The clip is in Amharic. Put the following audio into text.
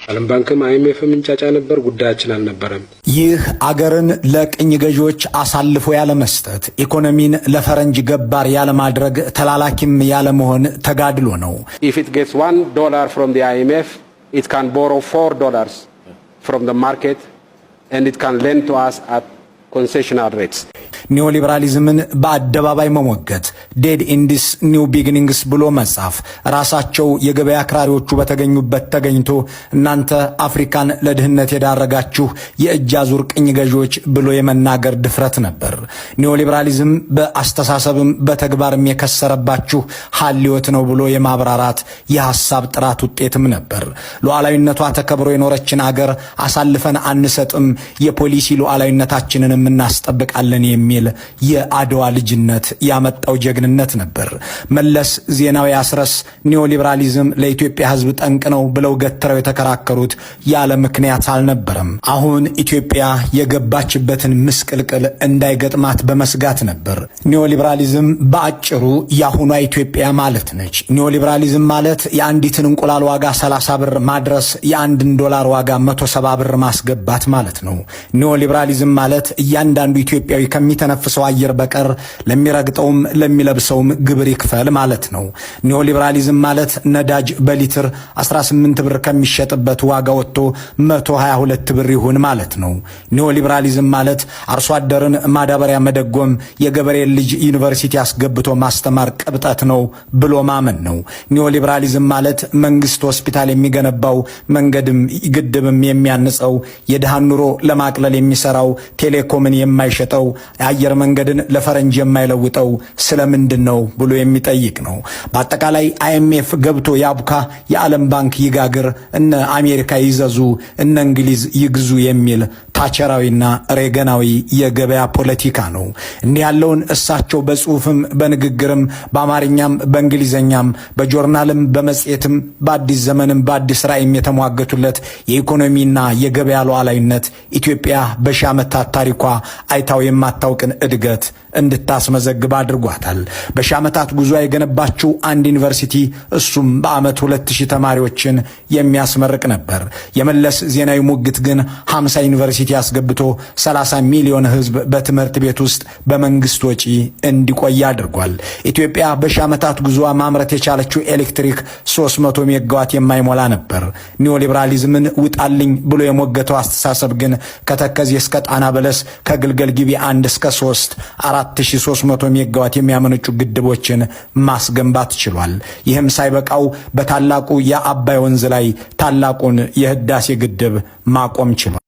ዓለም ባንክም አይኤምኤፍም እንጫጫ ነበር፣ ጉዳያችን አልነበረም። ይህ አገርን ለቅኝ ገዢዎች አሳልፎ ያለ መስጠት፣ ኢኮኖሚን ለፈረንጅ ገባር ያለ ማድረግ፣ ተላላኪም ያለ መሆን ተጋድሎ ነው። If it gets $1 from the IMF, it can borrow $4 from the market and it can lend to us at concessional rates. ኒዮሊበራሊዝምን በአደባባይ መሞገት፣ ዴድ ኢንዲስ ኒው ቢጊኒንግስ ብሎ መጻፍ፣ ራሳቸው የገበያ አክራሪዎቹ በተገኙበት ተገኝቶ እናንተ አፍሪካን ለድህነት የዳረጋችሁ የእጅ አዙር ቅኝ ገዢዎች ብሎ የመናገር ድፍረት ነበር። ኒዮሊበራሊዝም በአስተሳሰብም በተግባርም የከሰረባችሁ ሐልዮት ነው ብሎ የማብራራት የሐሳብ ጥራት ውጤትም ነበር። ሉዓላዊነቷ ተከብሮ የኖረችን አገር አሳልፈን አንሰጥም፣ የፖሊሲ ሉዓላዊነታችንንም እናስጠብቃለን የሚል የአድዋ ልጅነት ያመጣው ጀግንነት ነበር። መለስ ዜናዊ አስረስ ኒዮሊበራሊዝም ለኢትዮጵያ ሕዝብ ጠንቅ ነው ብለው ገትረው የተከራከሩት ያለ ምክንያት አልነበረም። አሁን ኢትዮጵያ የገባችበትን ምስቅልቅል እንዳይገጥማት በመስጋት ነበር። ኒዮሊበራሊዝም በአጭሩ የአሁኗ ኢትዮጵያ ማለት ነች። ኒዮሊበራሊዝም ማለት የአንዲትን እንቁላል ዋጋ 30 ብር ማድረስ፣ የአንድን ዶላር ዋጋ 170 ብር ማስገባት ማለት ነው። ኒዮሊበራሊዝም ማለት እያንዳንዱ ኢትዮጵያዊ ከሚተነፍሰው አየር በቀር ለሚረግጠውም ለሚለብሰውም ግብር ይክፈል ማለት ነው። ኒዮሊበራሊዝም ማለት ነዳጅ በሊትር 18 ብር ከሚሸጥበት ዋጋ ወጥቶ 122 ብር ይሁን ማለት ነው። ኒዮሊበራሊዝም ማለት አርሶ አደርን ማዳበሪያ መደጎም፣ የገበሬን ልጅ ዩኒቨርሲቲ አስገብቶ ማስተማር ቅብጠት ነው ብሎ ማመን ነው። ኒዮሊበራሊዝም ማለት መንግስት ሆስፒታል የሚገነባው፣ መንገድም ግድብም የሚያንጸው፣ የድሃን ኑሮ ለማቅለል የሚሰራው፣ ቴሌኮምን የማይሸጠው፣ የአየር መንገድን ለፈረንጅ የማይለውጠው ስለምንድን ነው ብሎ የሚጠይቅ ነው። በአጠቃላይ አይኤምኤፍ ገብቶ ያቡካ፣ የዓለም ባንክ ይጋግር፣ እነ አሜሪካ ይዘዙ፣ እነ እንግሊዝ ይግዙ የሚል ታቸራዊና ሬገናዊ የገበያ ፖለቲካ ነው። እንዲህ ያለውን እሳቸው በጽሁፍም በንግግርም በአማርኛም በእንግሊዘኛም በጆርናልም በመጽሔትም በአዲስ ዘመንም በአዲስ ራዕይም የተሟገቱለት የኢኮኖሚና የገበያ ሉዓላዊነት ኢትዮጵያ በሺህ ዓመታት ታሪኳ አይታው የማታውቅን እድገት እንድታስመዘግብ አድርጓታል። በሺህ ዓመታት ጉዞ የገነባችው አንድ ዩኒቨርሲቲ እሱም በዓመት 2000 ተማሪዎችን የሚያስመርቅ ነበር። የመለስ ዜናዊ ሙግት ግን 50 ዩኒቨርሲቲ ያስገብቶ 30 ሚሊዮን ሕዝብ በትምህርት ቤት ውስጥ በመንግስት ወጪ እንዲቆይ አድርጓል። ኢትዮጵያ በሺህ ዓመታት ጉዞ ማምረት የቻለችው ኤሌክትሪክ 300 ሜጋዋት የማይሞላ ነበር። ኒዮሊበራሊዝምን ውጣልኝ ብሎ የሞገተው አስተሳሰብ ግን ከተከዜ እስከ ጣና በለስ፣ ከግልገል ጊቤ 1 እስከ 3 4300 ሜጋዋት የሚያመነጩ ግድቦችን ማስገንባት ችሏል። ይህም ሳይበቃው በታላቁ የአባይ ወንዝ ላይ ታላቁን የህዳሴ ግድብ ማቆም ችሏል።